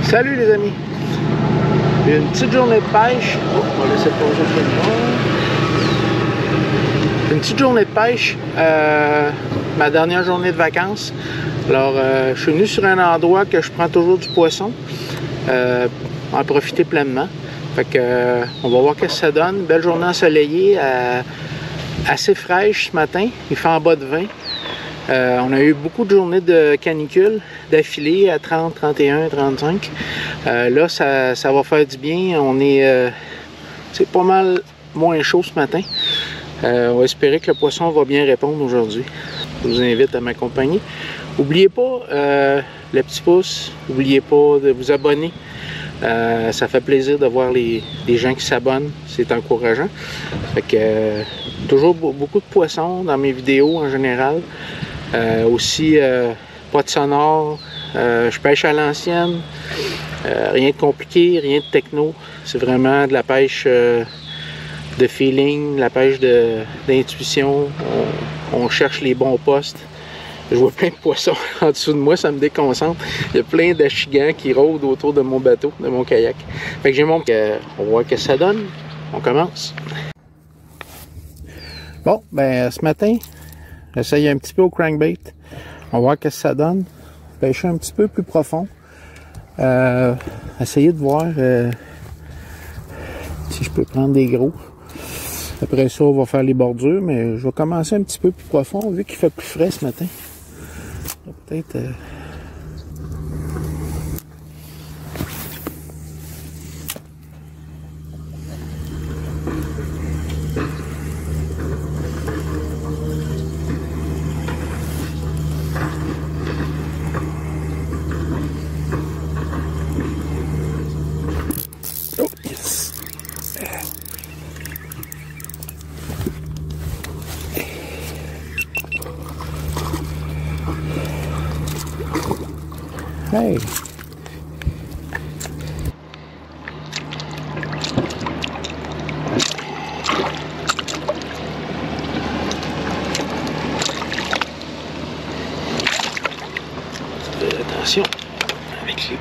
Salut les amis! Une petite journée de pêche. Oh, on va laisser poser le film. Une petite journée de pêche. Ma dernière journée de vacances. Alors, je suis venu sur un endroit que je prends toujours du poisson. En profiter pleinement. Fait que, on va voir ce que ça donne. Une belle journée ensoleillée. Assez fraîche ce matin. Il fait en bas de 20. On a eu beaucoup de journées de canicule d'affilée à 30, 31, 35. Là, ça va faire du bien. C'est pas mal moins chaud ce matin. On va espérer que le poisson va bien répondre aujourd'hui. Je vous invite à m'accompagner. N'oubliez pas le petit pouce. N'oubliez pas de vous abonner. Ça fait plaisir de voir les gens qui s'abonnent. C'est encourageant. Fait que, toujours beaucoup de poissons dans mes vidéos en général. Aussi, pas de sonore. Je pêche à l'ancienne. Rien de compliqué, rien de techno. C'est vraiment de la pêche de feeling, la pêche d'intuition. On cherche les bons postes. Je vois plein de poissons en dessous de moi, ça me déconcentre. Il y a plein d'achigans qui rôdent autour de mon bateau, de mon kayak. Fait que j'ai mon... On va voir ce que ça donne. On commence. Bon, ben ce matin, j'essaye un petit peu au crankbait. On va voir ce que ça donne. Pêcher un petit peu plus profond. Essayer de voir si je peux prendre des gros. Après ça, on va faire les bordures, mais je vais commencer un petit peu plus profond vu qu'il fait plus frais ce matin. Peut-être... Oh, yes! Hey! Attention avec les...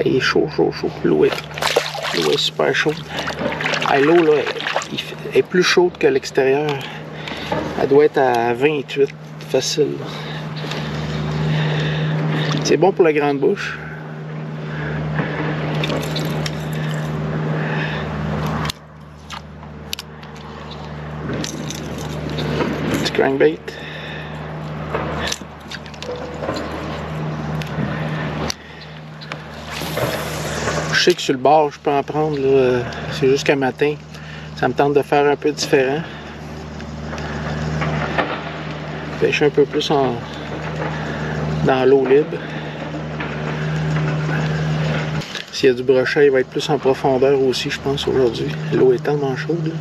Il est chaud. L'eau est super chaude. L'eau là est plus chaude que l'extérieur. Elle doit être à 28 facile. C'est bon pour la grande bouche. Petit crankbait. Je sais que sur le bord, je peux en prendre. C'est jusqu'à matin. Ça me tente de faire un peu différent. Pêcher un peu plus dans l'eau libre. S'il y a du brochet, il va être plus en profondeur aussi, je pense, aujourd'hui. L'eau est tellement chaude. Là.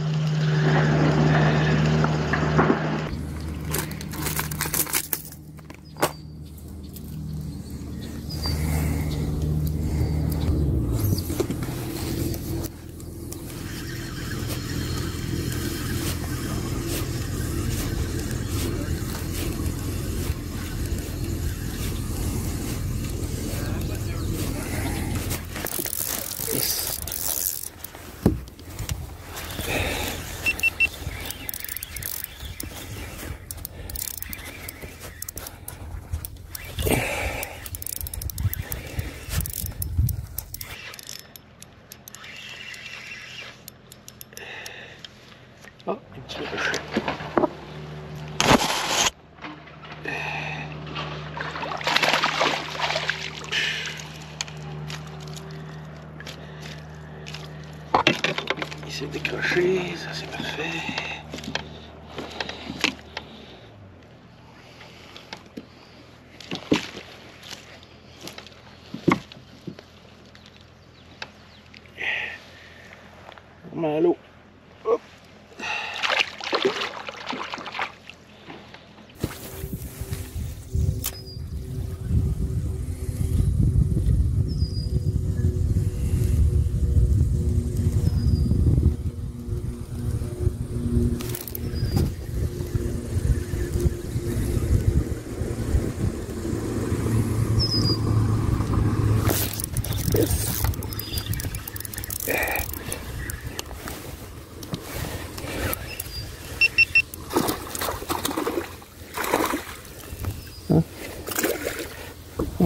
Oh, un petit rocher. Il s'est décroché, ça c'est parfait. Malo. Hop.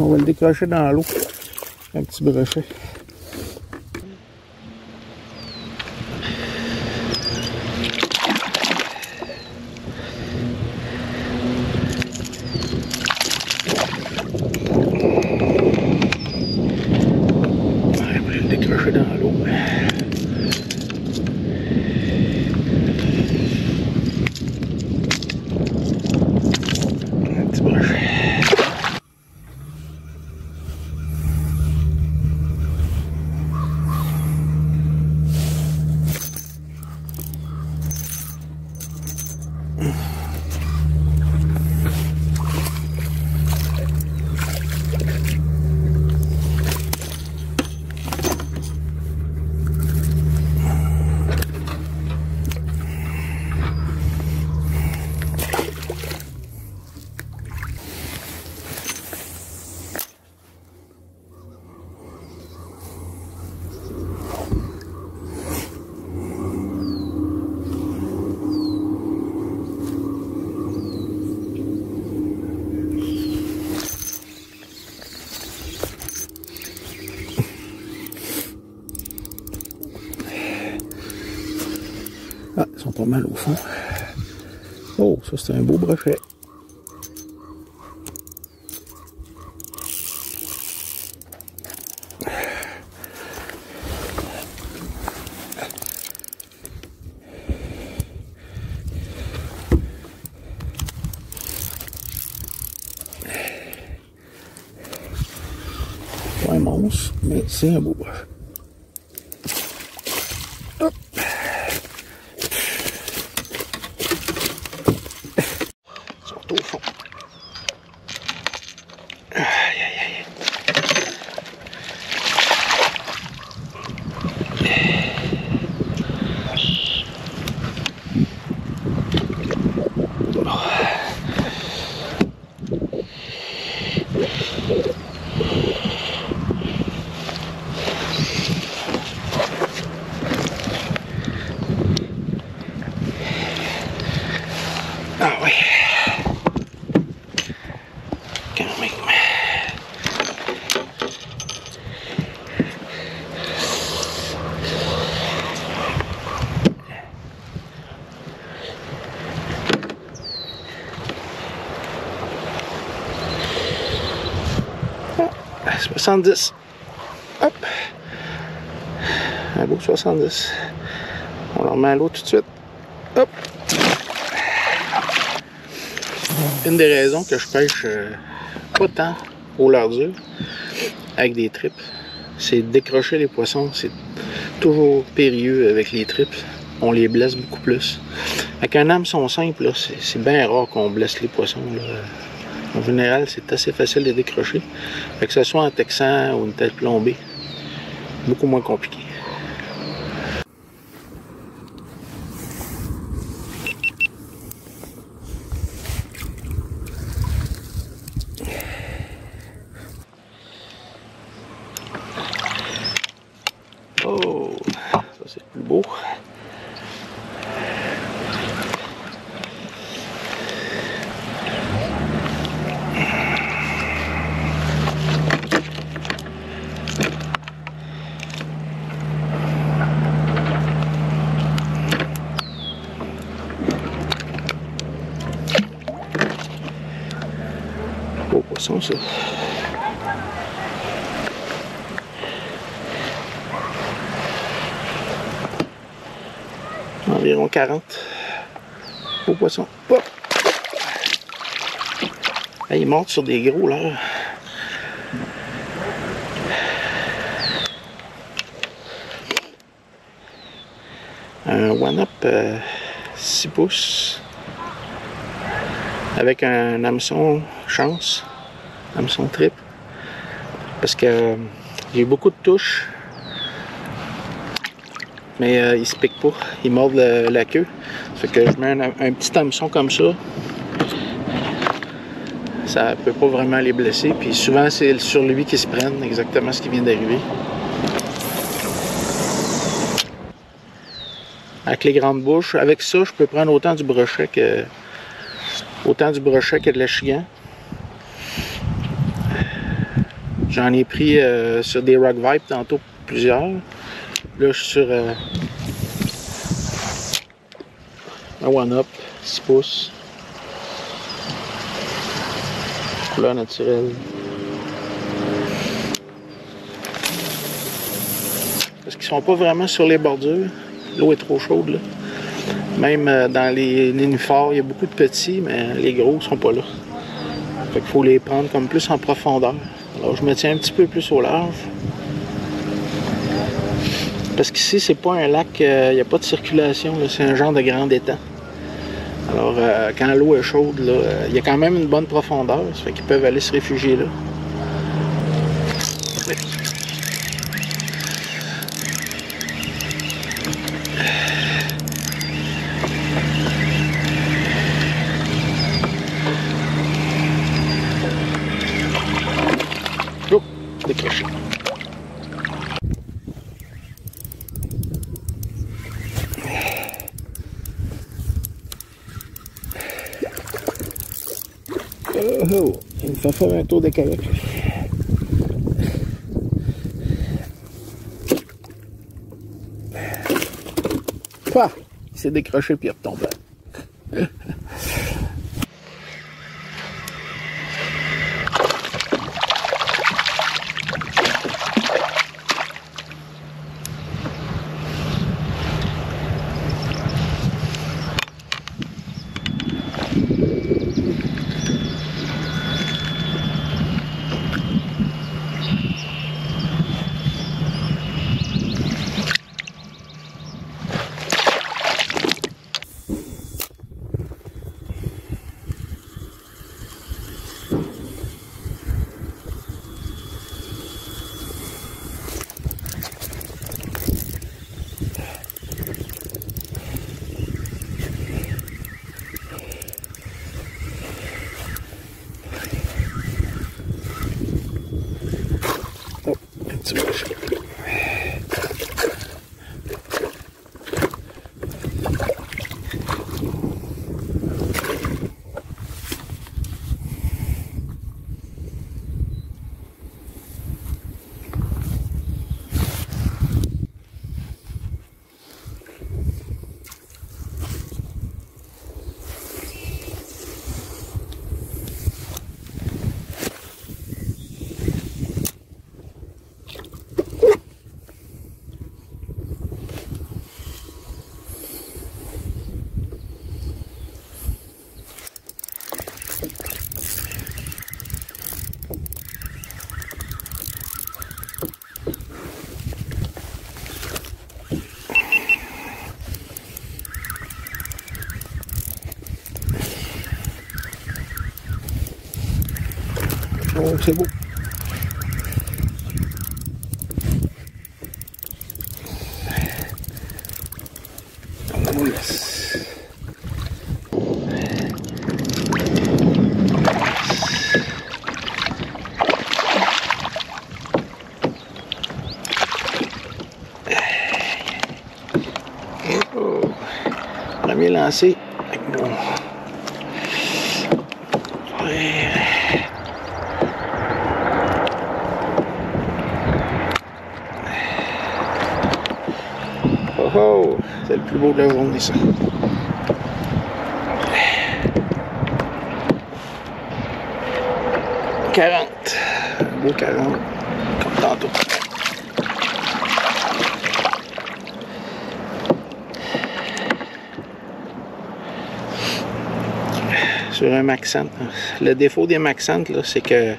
On va le décrocher dans l'eau. Un petit brochet. On va le décrocher dans l'eau. Un petit brochet. Ah, ils sont pas mal au fond. Oh, ça c'est un beau brochet. Pas un monstre, mais c'est un beau brochet. Hop. Ils sont au fond. Aïe, aïe, aïe. Ah oui. Quand même. Ah, 70. Hop. Un beau 70. On le remet à l'eau tout de suite. Hop. Une des raisons que je pêche pas tant au leurre dur avec des tripes, c'est décrocher les poissons. C'est toujours périlleux avec les tripes. On les blesse beaucoup plus. Avec un hameçon simple, c'est bien rare qu'on blesse les poissons, là. En général, c'est assez facile de décrocher. Fait que ce soit en texan ou une tête plombée, beaucoup moins compliqué. Oh, ça c'est plus beau. Beau poisson ça. Environ 40. Beau poisson. Hop. Là, il monte sur des gros là. Un one-up 6 pouces avec un hameçon chance, hameçon trip, parce que j'ai eu beaucoup de touches, mais il se pique pas, il mord la queue. Fait que je mets un petit hameçon comme ça peut pas vraiment les blesser, puis souvent c'est sur lui qu'ils se prennent, exactement ce qui vient d'arriver. Avec les grandes bouches, avec ça je peux prendre autant du brochet que de l'achigan. J'en ai pris sur des Rock Vibe tantôt, plusieurs. Là, je suis sur un One-Up, 6 pouces. Couleur naturelle. Parce qu'ils sont pas vraiment sur les bordures. L'eau est trop chaude, là. Même dans les nénuphars, il y a beaucoup de petits, mais les gros sont pas là. Fait qu'il faut les prendre comme plus en profondeur. Alors je me tiens un petit peu plus au large. Parce qu'ici, c'est pas un lac, il n'y a pas de circulation, c'est un genre de grand étang. Alors quand l'eau est chaude, il y a quand même une bonne profondeur, ça fait qu'ils peuvent aller se réfugier là. Oh, décroché. Oh, il me fait faire un tour de kayak. Ah, il s'est décroché puis il est retombé. Oh, c'est beau. Oh, yes. Oh. Premier lancé avec mon... Oh, c'est le plus beau de la journée, ça. « 40. Un beau 40, comme tantôt. Sur un Maxent. Le défaut des Maxent, c'est que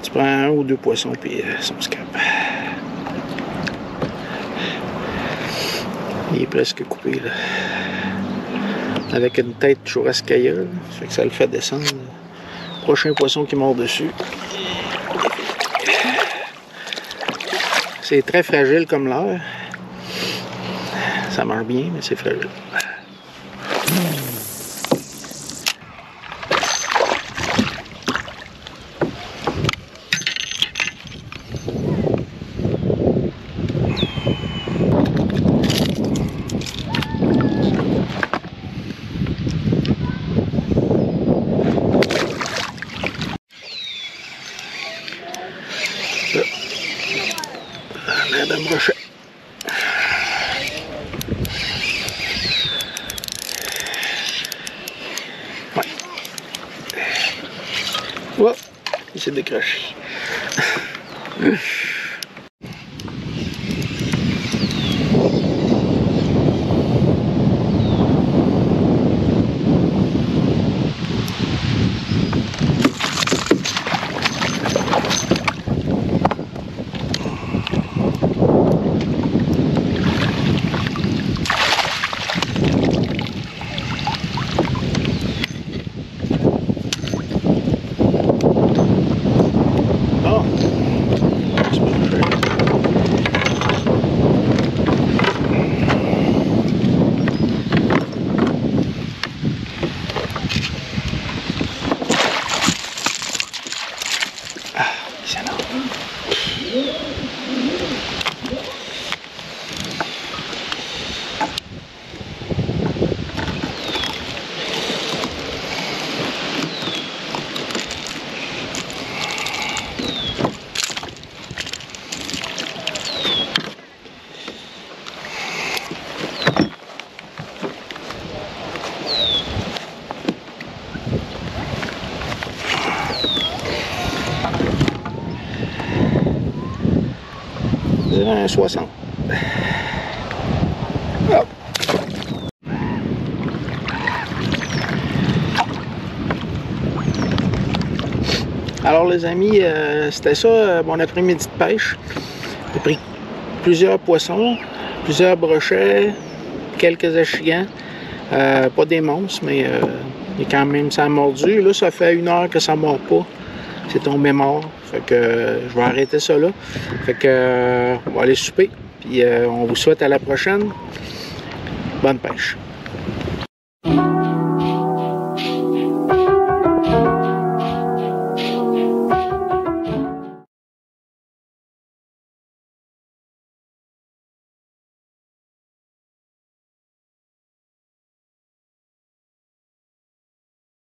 tu prends un ou deux poissons, puis ils sont scrap. Il est presque coupé, là. Avec une tête churrascailla, ça fait que ça le fait descendre. Prochain poisson qui mord dessus. C'est très fragile comme leurre. Ça marche bien, mais c'est fragile. Oh, il s'est décroché. Un 60. Hop. Alors les amis, c'était ça mon après-midi de pêche. J'ai pris plusieurs poissons, plusieurs brochets, quelques échigans. Pas des monstres, mais quand même ça a mordu. Là, ça fait 1 heure que ça ne mord pas. C'est tombé mort. Fait que je vais arrêter ça là. Fait que on va aller souper. Puis on vous souhaite à la prochaine. Bonne pêche.